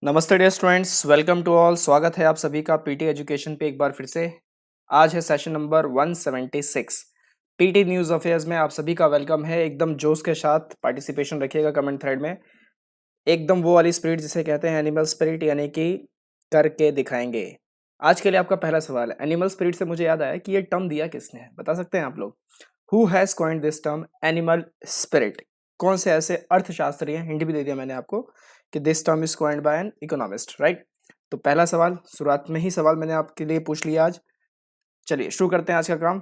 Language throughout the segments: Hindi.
नमस्ते dear students, welcome to all. स्वागत है आप सभी का पीटी एजुकेशन पे एक बार फिर से। आज है session number 176 PT news affairs में। आप सभी का वेलकम है। एकदम जोश के साथ पार्टिसिपेशन रखिएगा कमेंट थ्रेड में। एकदम वो वाली स्पिरिट जिसे कहते हैं एनिमल स्पिरिट, यानी कि करके दिखाएंगे। आज के लिए आपका पहला सवाल है, एनिमल स्पिरिट से मुझे याद आया कि ये टर्म दिया किसने है, बता सकते हैं आप लोग? Who has coined this term animal spirit? कौन से ऐसे अर्थशास्त्री हैं, हिंट भी दे दिया मैंने आपको कि this term is coined bye an economist, right. तो पहला सवाल, शुरुआत में ही सवाल मैंने आपके लिए पूछ लिया आज। चलिए शुरू करते हैं आज का काम।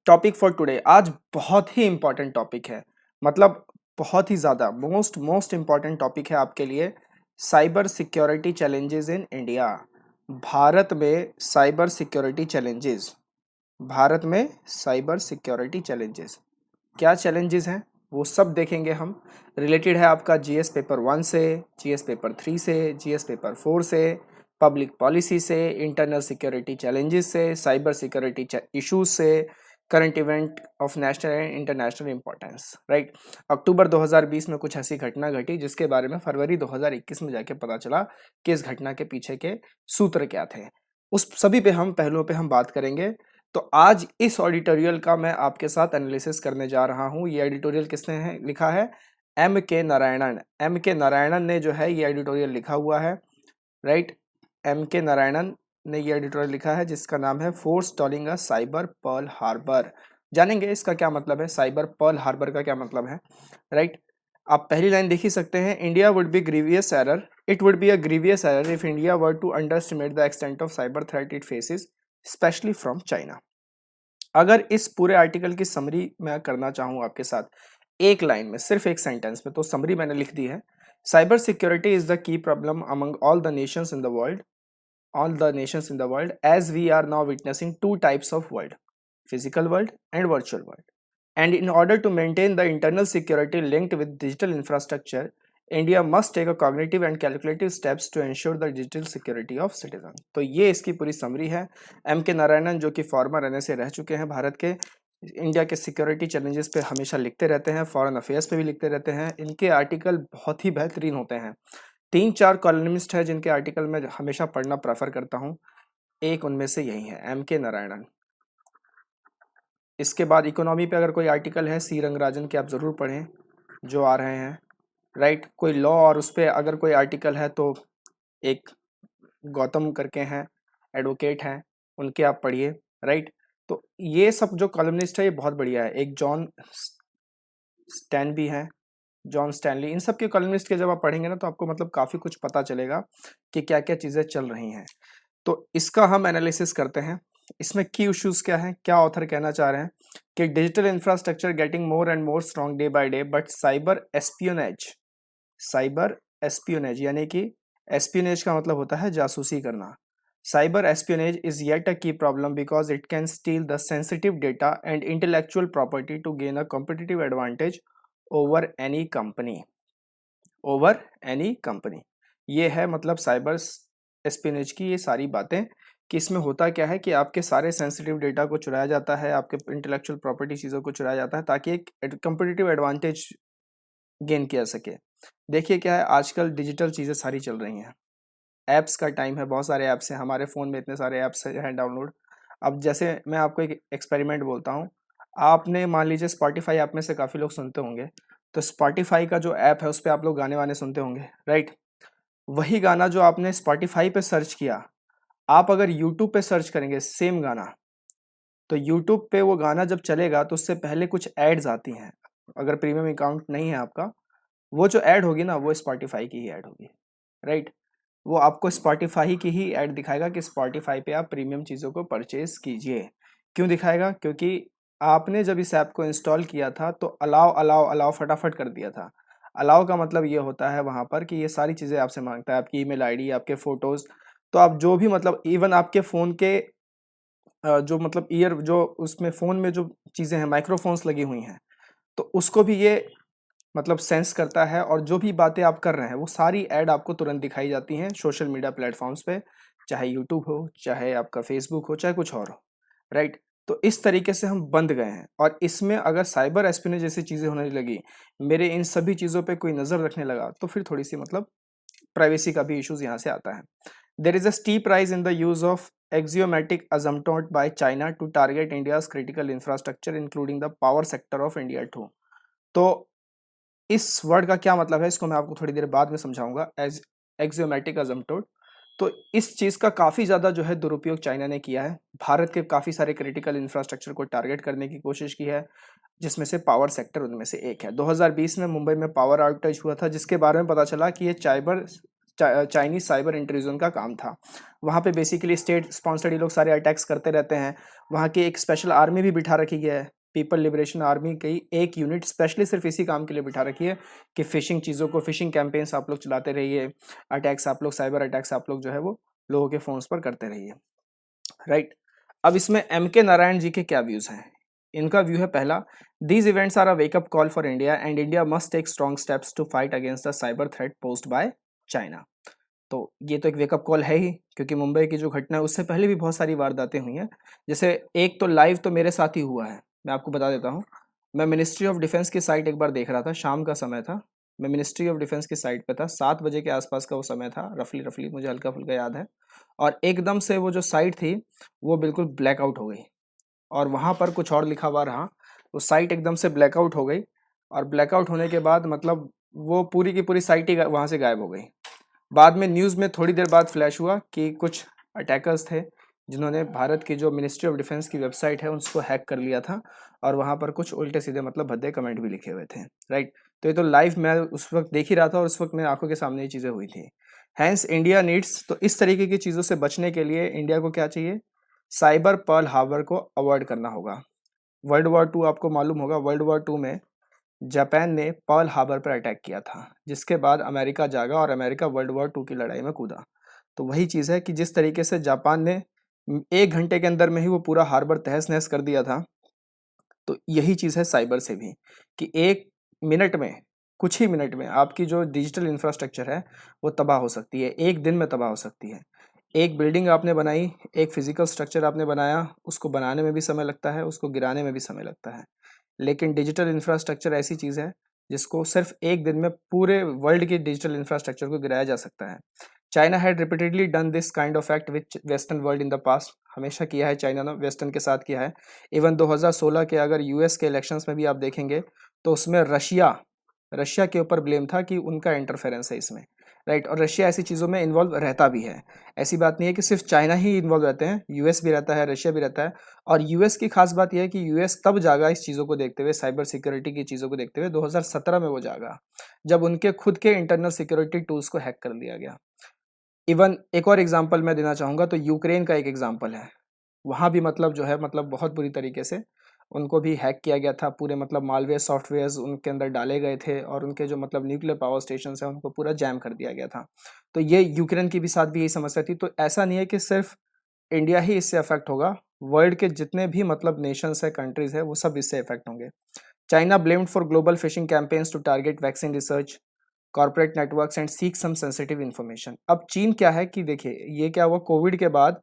टॉपिक फॉर टुडे, आज बहुत ही इंपॉर्टेंट टॉपिक है, मतलब बहुत ही ज्यादा मोस्ट मोस्ट इंपॉर्टेंट टॉपिक है आपके लिए। Cyber security challenges in India. Bharat में साइबर सिक्योरिटी चैलेंजेस, भारत में साइबर सिक्योरिटी चैलेंजेस क्या चैलेंजेस हैं वो सब देखेंगे हम। रिलेटेड है आपका जीएस पेपर 1 से, जीएस पेपर 3 से, जीएस पेपर 4 से, पब्लिक पॉलिसी से, इंटरनल सिक्योरिटी चैलेंजेस से, साइबर सिक्योरिटी इश्यूज से, current event of national and international importance, right. October 2020 में कुछ ऐसी घटना घटी जिसके बारे में फरवरी 2021 में जाके पता चला कि इस घटना के पीछे के सूत्र क्या थे। उस सभी पे हम पहलुओं पे हम बात करेंगे। तो आज इस ऑडिटोरियल का मैं आपके साथ एनालिसिस करने जा रहा हूँ। ये एडिटोरियल किसने है लिखा है? एम के नारायणन। एम के नारायणन ने जो है ये एडिटोरियल लिखा हुआ है, राइट। एम के नारायणन ने ये एडिटोरियल लिखा है जिसका नाम है फोरस्टॉलिंग अ साइबर पर्ल हार्बर। जानेंगे इसका क्या मतलब है, साइबर पर्ल हार्बर का क्या मतलब है, राइट। आप पहली लाइन देख ही सकते हैं, India would be grievous error, it would be a grievous error if India were to underestimate the extent of cyber threat it faces especially from China. अगर इस पूरे आर्टिकल की समरी मैं करना चाहूँ आपके साथ एक लाइन में, सिर्फ एक सेंटेंस में, तो समरी मैंने लिख दी है। Cyber security is the key problem among all the Nations in the world, all the nations in the world, as we are now witnessing two types of world: physical world and virtual world. And in order to maintain the internal security linked with digital infrastructure, India must take a cognitive and calculative steps to ensure the digital security of citizens. तो ये इसकी पूरी समरी है। एम के नारायणन जो कि फॉर्मर एनएसए रह चुके हैं भारत के, इंडिया के सिक्योरिटी चैलेंजेस पे हमेशा लिखते रहते हैं, फॉरेन अफेयर्स पे भी लिखते रहते हैं। इनके आर्टिकल बहुत ही बेहतरीन होते हैं। 3-4 कॉलमिस्ट है जिनके आर्टिकल मैं हमेशा पढ़ना प्रेफर करता हूँ, एक उनमें से यही है, एम के नारायणन। इसके बाद इकोनॉमी पे अगर कोई आर्टिकल है, सी रंगराजन के आप ज़रूर पढ़ें जो आ रहे हैं, राइट। कोई लॉ और उस पर अगर कोई आर्टिकल है तो एक गौतम करके हैं, एडवोकेट हैं, उनके आप पढ़िए, राइट। तो ये सब जो कॉलमनिस्ट है ये बहुत बढ़िया है। एक जॉन स्टैन भी हैं, जॉन स्टैनली। इन सब के कॉलमनिस्ट के जब आप पढ़ेंगे ना तो आपको मतलब काफ़ी कुछ पता चलेगा कि क्या क्या चीज़ें चल रही हैं। तो इसका हम एनालिसिस करते हैं। इसमें की इश्यूज क्या है, क्या ऑथर कहना चाह रहे हैं कि digital infrastructure getting more and more strong day by day, but cyber espionage, cyber espionage यानी कि एस्पियोनेज का मतलब होता है जासूसी करना। Cyber espionage is yet a key problem because it can steal the sensitive data and intellectual property to gain a competitive advantage over any company, over any company. ये है मतलब साइबर एस्पिनेज की ये सारी बातें कि इसमें होता क्या है कि आपके सारे सेंसिटिव डेटा को चुराया जाता है, आपके इंटेलेक्चुअल प्रॉपर्टी चीज़ों को चुराया जाता है ताकि एक कंपिटिटिव एडवांटेज गेन किया सके। देखिए क्या है, आजकल डिजिटल चीज़ें सारी चल रही हैं, ऐप्स का टाइम है, बहुत सारे ऐप्स हैं हमारे फ़ोन में, इतने सारे ऐप्स हैं डाउनलोड। अब जैसे मैं आपको एक एक्सपेरिमेंट बोलता हूँ, आपने मान लीजिए स्पॉटिफाई ऐप में से काफ़ी लोग सुनते होंगे, तो स्पॉटिफाई का जो ऐप है उस पर आप लोग गाने वाने सुनते होंगे, राइट। वही गाना जो आपने स्पॉटिफाई पे सर्च किया, आप अगर यूट्यूब पे सर्च करेंगे सेम गाना, तो यूट्यूब पे वो गाना जब चलेगा तो उससे पहले कुछ एड्स आती हैं। अगर प्रीमियम अकाउंट नहीं है आपका, वो जो ऐड होगी ना वो स्पॉटिफाई की ही ऐड होगी, राइट। वो आपको स्पॉटिफाई की ही ऐड दिखाएगा कि स्पॉटिफाई पे आप प्रीमियम चीज़ों को परचेज कीजिए। क्यों दिखाएगा? क्योंकि आपने जब इस ऐप को इंस्टॉल किया था तो अलाउ अलाउ अलाउ फटाफट कर दिया था। अलाउ का मतलब ये होता है वहाँ पर कि ये सारी चीज़ें आपसे मांगता है, आपकी ईमेल आईडी, आपके फ़ोटोज़। तो आप जो भी मतलब इवन आपके फ़ोन के जो मतलब ईयर जो उसमें फ़ोन में जो चीज़ें हैं, माइक्रोफ़ोन्स लगी हुई हैं, तो उसको भी ये मतलब सेंस करता है और जो भी बातें आप कर रहे हैं वो सारी ऐड आपको तुरंत दिखाई जाती हैं सोशल मीडिया प्लेटफॉर्म्स पे, चाहे यूट्यूब हो, चाहे आपका फेसबुक हो, चाहे कुछ और हो, राइट। तो इस तरीके से हम बंद गए हैं और इसमें अगर साइबर एस्पिनेज जैसी चीज़ें होने लगी, मेरे इन सभी चीज़ों पे कोई नज़र रखने लगा, तो फिर थोड़ी सी मतलब प्राइवेसी का भी इश्यूज यहाँ से आता है। There is a steep rise in the use of axiomatic asymptote by China to target India's critical infrastructure including the power sector of India too. तो इस वर्ड का क्या मतलब है इसको मैं आपको थोड़ी देर बाद में समझाऊंगा। एज एक्सियोमेटिक अजम्प्टोट, तो इस चीज़ का काफ़ी ज़्यादा जो है दुरुपयोग चाइना ने किया है। भारत के काफ़ी सारे क्रिटिकल इंफ्रास्ट्रक्चर को टारगेट करने की कोशिश की है, जिसमें से पावर सेक्टर उनमें से एक है। 2020 में मुंबई में पावर आउटेज हुआ था, जिसके बारे में पता चला कि ये चाइनीज साइबर इंट्रूजन का काम था। वहाँ पे बेसिकली स्टेट स्पॉन्सर्ड ये लोग सारे अटैक्स करते रहते हैं। वहाँ की एक स्पेशल आर्मी भी बिठा रखी गई है, पीपल लिबरेशन आर्मी की एक यूनिट स्पेशली सिर्फ इसी काम के लिए बिठा रखी है कि फिशिंग चीज़ों को, फिशिंग कैंपेन्स आप लोग चलाते रहिए, अटैक्स आप लोग, साइबर अटैक्स आप लोग जो है वो लोगों के फोन्स पर करते रहिए, राइट। अब इसमें एम के नारायण जी के क्या व्यूज हैं? इनका व्यू है पहला, these events are a wake up call for India and India must take strong steps to fight against the cyber threat posed by China. तो ये तो एक वेकअप कॉल है ही, क्योंकि मुंबई की जो घटना है उससे पहले भी बहुत सारी वारदातें हुई हैं। जैसे एक तो लाइव तो मेरे साथ ही हुआ है, मैं आपको बता देता हूँ। मैं मिनिस्ट्री ऑफ डिफेंस की साइट एक बार देख रहा था, शाम का समय था। मैं मिनिस्ट्री ऑफ डिफेंस की साइट पे था, 7 बजे के आसपास का वो समय था, रफली रफली मुझे हल्का फुल्का याद है। और एकदम से वो जो साइट थी वो बिल्कुल ब्लैकआउट हो गई, और वहाँ पर कुछ और लिखा हुआ रहा। वो साइट एकदम से ब्लैकआउट हो गई, और ब्लैकआउट होने के बाद मतलब वो पूरी की पूरी साइट ही वहाँ से गायब हो गई। बाद में न्यूज़ में थोड़ी देर बाद फ्लैश हुआ कि कुछ अटैकर्स थे जिन्होंने भारत की जो मिनिस्ट्री ऑफ डिफेंस की वेबसाइट है उसको हैक कर लिया था, और वहाँ पर कुछ उल्टे सीधे मतलब भद्दे कमेंट भी लिखे हुए थे, राइट। तो ये तो लाइव मैं उस वक्त देख ही रहा था, और उस वक्त मेरी आंखों के सामने ये चीज़ें हुई थी। हैंस इंडिया नीड्स, तो इस तरीके की चीज़ों से बचने के लिए इंडिया को क्या चाहिए? साइबर पर्ल हार्बर को अवॉइड करना होगा। वर्ल्ड वॉर 2 आपको मालूम होगा, वर्ल्ड वॉर 2 में जापान ने पर्ल हार्बर पर अटैक किया था, जिसके बाद अमेरिका जागा और अमेरिका वर्ल्ड वॉर 2 की लड़ाई में कूदा। तो वही चीज़ है कि जिस तरीके से जापान ने 1 घंटे के अंदर में ही वो पूरा हार्बर तहस नहस कर दिया था, तो यही चीज़ है साइबर से भी, कि 1 मिनट में, कुछ ही मिनट में आपकी जो डिजिटल इंफ्रास्ट्रक्चर है वो तबाह हो सकती है, एक दिन में तबाह हो सकती है। एक बिल्डिंग आपने बनाई, एक फिजिकल स्ट्रक्चर आपने बनाया, उसको बनाने में भी समय लगता है, उसको गिराने में भी समय लगता है। लेकिन डिजिटल इंफ्रास्ट्रक्चर ऐसी चीज़ है जिसको सिर्फ एक दिन में पूरे वर्ल्ड की डिजिटल इंफ्रास्ट्रक्चर को गिराया जा सकता है। China had repeatedly done this kind of act which western world in the past, हमेशा किया है चाइना ने, वेस्टर्न के साथ किया है। इवन 2016 के अगर यूएस के इलेक्शंस में भी आप देखेंगे तो उसमें रशिया रशिया के ऊपर ब्लेम था कि उनका इंटरफेरेंस है इसमें, राइट। और रशिया ऐसी चीज़ों में इन्वॉल्व रहता भी है। ऐसी बात नहीं है कि सिर्फ चाइना ही इन्वॉल्व रहते हैं, यूएस भी रहता है, रशिया भी रहता है। और यूएस की खास बात यह है कि यूएस तब जागा इस चीज़ों को देखते हुए, साइबर सिक्योरिटी की चीज़ों को देखते हुए, 2017 में वो जागा, जब उनके खुद के इंटरनल सिक्योरिटी टूल्स को हैक कर दिया गया। इवन एक और एग्जांपल मैं देना चाहूँगा, तो यूक्रेन का एक एग्जांपल है। वहाँ भी मतलब जो है मतलब बहुत बुरी तरीके से उनको भी हैक किया गया था, पूरे मतलब मालवेयर सॉफ्टवेयर्स उनके अंदर डाले गए थे, और उनके जो मतलब न्यूक्लियर पावर स्टेशन है उनको पूरा जैम कर दिया गया था। तो ये यूक्रेन की भी साथ भी यही समस्या थी। तो ऐसा नहीं है कि सिर्फ इंडिया ही इससे अफेक्ट होगा, वर्ल्ड के जितने भी मतलब नेशंस है, कंट्रीज है, वो सब इससे अफेक्ट होंगे। China blamed for global phishing campaigns to target vaccine research, corporate networks and seek some sensitive information. अब चीन क्या है कि देखिए, ये क्या हुआ, कोविड के बाद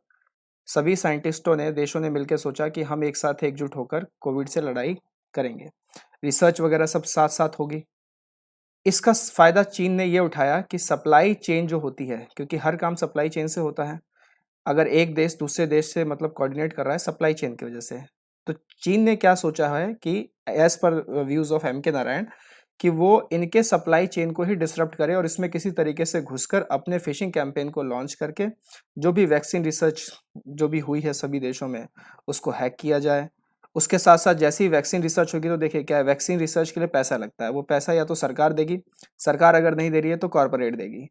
सभी साइंटिस्टों ने, देशों ने मिलकर सोचा कि हम एक साथ एकजुट होकर कोविड से लड़ाई करेंगे, रिसर्च वगैरह सब साथ साथ होगी। इसका फायदा चीन ने ये उठाया कि सप्लाई चेन जो होती है, क्योंकि हर काम सप्लाई चेन से होता है, अगर एक देश दूसरे देश से मतलब कोऑर्डिनेट कर रहा है सप्लाई चेन की वजह से, तो चीन ने क्या सोचा है कि as per views of M के नारायण, कि वो इनके सप्लाई चेन को ही डिसरप्ट करे और इसमें किसी तरीके से घुसकर अपने फिशिंग कैंपेन को लॉन्च करके जो भी वैक्सीन रिसर्च जो भी हुई है सभी देशों में, उसको हैक किया जाए। उसके साथ साथ जैसे ही वैक्सीन रिसर्च होगी, तो देखिए क्या है, वैक्सीन रिसर्च के लिए पैसा लगता है, वो पैसा या तो सरकार देगी, सरकार अगर नहीं दे रही है तो कॉरपोरेट देगी।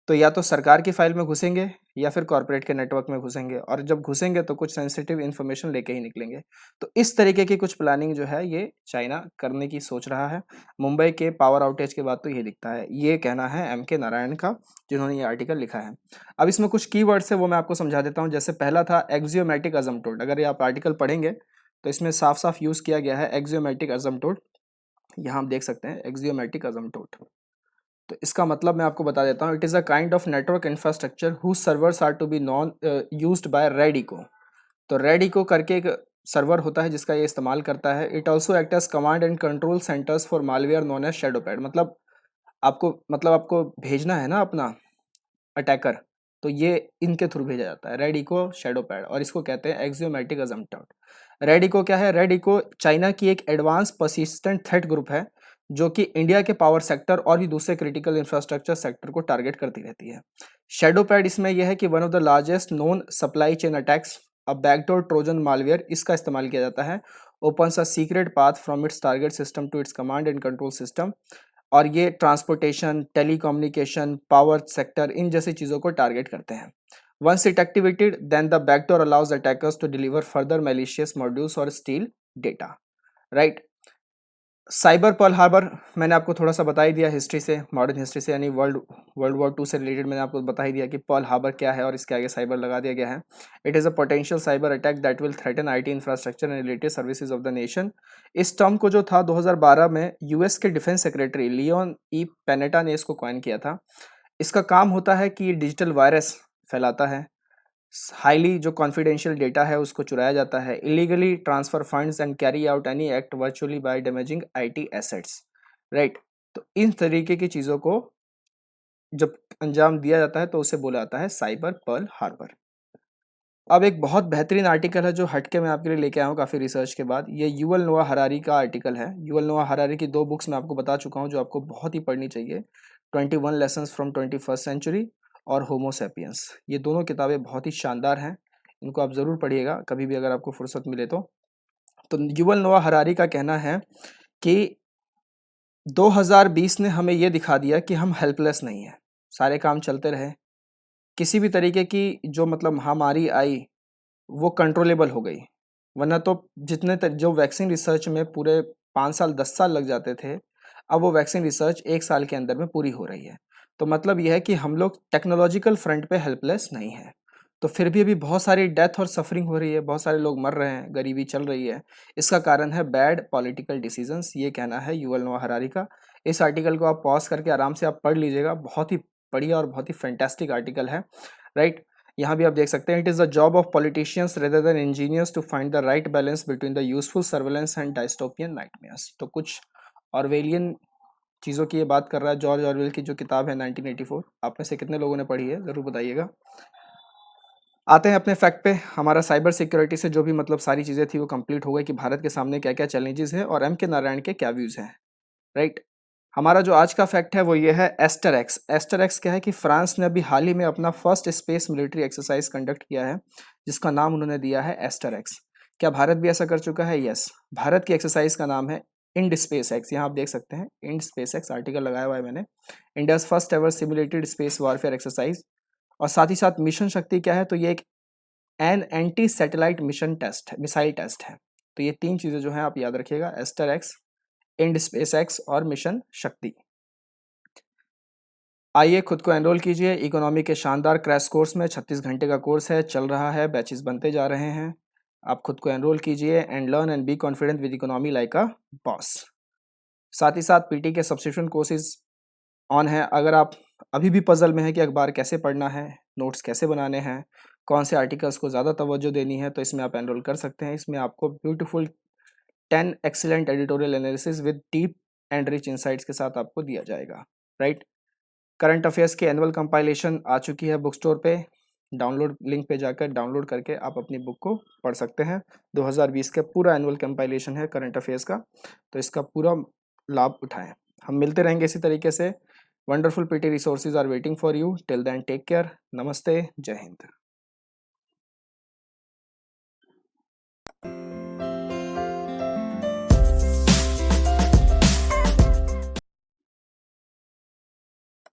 तो या तो सरकार की फाइल में घुसेंगे या फिर कॉर्पोरेट के नेटवर्क में घुसेंगे, और जब घुसेंगे तो कुछ सेंसिटिव इन्फॉर्मेशन लेके ही निकलेंगे। तो इस तरीके की कुछ प्लानिंग जो है ये चाइना करने की सोच रहा है। मुंबई के पावर आउटेज के बाद तो ये दिखता है, ये कहना है एम के नारायण का, जिन्होंने ये आर्टिकल लिखा है। अब इसमें कुछ कीवर्ड्स है वो मैं आपको समझा देता हूँ। जैसे पहला था एक्सियोमेटिक अजम्प्टोड, अगर ये आप आर्टिकल पढ़ेंगे तो इसमें साफ साफ यूज किया गया है एक्सियोमेटिक अजम्प्टोड। यहाँ आप देख सकते हैं एक्सियोमेटिक अजम्प्टोड। तो इसका मतलब मैं आपको बता देता हूँ, it is a kind of network infrastructure whose servers are to be known used by RedEcho. तो रेडिको करके एक सर्वर होता है जिसका ये इस्तेमाल करता है। It also act as command and control centers for malware known as ShadowPad. मतलब आपको भेजना है ना अपना अटैकर, तो ये इनके थ्रू भेजा जाता है, रेड इको शैडो पैड, और इसको कहते हैं एक्सियोमेटिक अजम्पट। रेड इको क्या है? रेड इको चाइना की एक एडवांस पर्सिस्टेंट थ्रेट ग्रुप है जो कि इंडिया के पावर सेक्टर और भी दूसरे क्रिटिकल इंफ्रास्ट्रक्चर सेक्टर को टारगेट करती रहती है। शैडो पैड इसमें यह है कि one of the largest known supply chain attacks, a backdoor Trojan malware, इसका इस्तेमाल किया जाता है। Opens a secret path from its target system to its command and control system, और ये ट्रांसपोर्टेशन, टेलीकम्युनिकेशन, पावर सेक्टर, इन जैसी चीज़ों को टारगेट करते हैं। Once it activated then the backdoor allows attackers to deliver further malicious modules और steal data, right. Cyber Pearl Harbor मैंने आपको थोड़ा सा बता ही दिया हिस्ट्री से, मॉडर्न हिस्ट्री से, यानी वर्ल्ड वर्ल्ड वॉर 2 से रिलेटेड मैंने आपको बता ही दिया कि पर्ल हार्बर क्या है और इसके आगे साइबर लगा दिया गया है। It is a potential cyber attack that will threaten IT infrastructure and related services of the nation. इस टर्म को जो था 2012 में यूएस के डिफेंस सेक्रेटरी लियोन ई पेनेटा ने इसको कॉइन किया था। इसका काम होता है कि ये डिजिटल वायरस फैलाता है, हाईली जो कॉन्फिडेंशियल डेटा है उसको चुराया जाता है, illegally transfer funds and carry out any act virtually by damaging IT assets, right. तो इन तरीके की चीज़ों को जब अंजाम दिया जाता है तो उसे बोला जाता है साइबर पर्ल हार्बर। अब एक बहुत बेहतरीन आर्टिकल है जो हटके मैं आपके लिए लेके आया हूँ काफ़ी रिसर्च के बाद। ये युवल नोआ हरारी का आर्टिकल है। युवल नोआ हरारी की 2 बुक्स मैं आपको बता चुका हूँ जो आपको बहुत ही पढ़नी चाहिए, 21 लेसन्स फ्रॉम 21st सेंचुरी और होमो सैपियंस। ये दोनों किताबें बहुत ही शानदार हैं, इनको आप ज़रूर पढ़िएगा कभी भी अगर आपको फुर्सत मिले तो। युवल नोआ हरारी का कहना है कि 2020 ने हमें ये दिखा दिया कि हम हेल्पलेस नहीं हैं, सारे काम चलते रहे, किसी भी तरीके की जो मतलब महामारी आई वो कंट्रोलेबल हो गई, वरना तो जो वैक्सीन रिसर्च में पूरे 5 साल 10 साल लग जाते थे, अब वो वैक्सीन रिसर्च 1 साल के अंदर में पूरी हो रही है। तो मतलब ये है कि हम लोग टेक्नोलॉजिकल फ्रंट पे हेल्पलेस नहीं है। तो फिर भी अभी बहुत सारी डेथ और सफरिंग हो रही है, बहुत सारे लोग मर रहे हैं, गरीबी चल रही है। इसका कारण है बैड पॉलिटिकल डिसीजंस, ये कहना है युवल नोआ हरारी का। इस आर्टिकल को आप पॉज करके आराम से आप पढ़ लीजिएगा, बहुत ही बढ़िया और बहुत ही फैंटास्टिक आर्टिकल है, राइट। यहाँ भी आप देख सकते हैं, it is the job of politicians rather than engineers to find the right balance between the useful surveillance and dystopian nightmares. तो कुछ ऑरवेलियन चीज़ों की ये बात कर रहा है, जॉर्ज ऑरवेल की जो किताब है 1984। आप में से कितने लोगों ने पढ़ी है ज़रूर बताइएगा। आते हैं अपने फैक्ट पे। हमारा साइबर सिक्योरिटी से जो भी मतलब सारी चीज़ें थी वो कंप्लीट हो गई कि भारत के सामने क्या क्या चैलेंजेस हैं और एम के नारायण के क्या व्यूज़ हैं, राइट। हमारा जो आज का फैक्ट है वो ये है एस्टर एक्स। एस्टर एक्स क्या है कि फ्रांस ने अभी हाल ही में अपना first space military exercise conduct किया है जिसका नाम उन्होंने दिया है एस्टर एक्स। क्या भारत भी ऐसा कर चुका है? यस। भारत की एक्सरसाइज का नाम है इंड स्पेस एक्स। यहाँ आप देख सकते हैं इंड स्पेस एक्स आर्टिकल लगाया हुआ है मैंने। India's first ever simulated space warfare exercise. और साथ ही साथ मिशन शक्ति क्या है? तो ये एक an anti satellite mission test है, मिसाइल टेस्ट है। तो ये 3 चीज़ें जो हैं आप याद रखिएगा, AsterX, IndSpaceEx और मिशन शक्ति। आइए खुद को एनरोल कीजिए इकोनॉमी के शानदार क्रैश कोर्स में। 36 घंटे का कोर्स है, चल रहा है, बैचेस बनते जा रहे हैं। आप खुद को एनरोल कीजिए and learn and be confident with economy like a boss. साथ ही साथ पीटी के सब्सक्रिप्शन कोर्सेज ऑन है। अगर आप अभी भी पजल में है कि अखबार कैसे पढ़ना है, नोट्स कैसे बनाने हैं, कौन से आर्टिकल्स को ज़्यादा तवज्जो देनी है, तो इसमें आप एनरोल कर सकते हैं। इसमें आपको beautiful 10 excellent editorial analysis with deep and rich insights के साथ आपको दिया जाएगा, राइट। करंट अफेयर्स की एनुअल कंपाइलेशन आ चुकी है बुक स्टोर पे। डाउनलोड लिंक पे जाकर डाउनलोड करके आप अपनी बुक को पढ़ सकते हैं। 2020 का पूरा एनुअल कंपाइलेशन है करंट अफेयर्स का, तो इसका पूरा लाभ उठाएं। हम मिलते रहेंगे इसी तरीके से। Wonderful PT resources are waiting for you. Till then take care. नमस्ते, जय हिंद।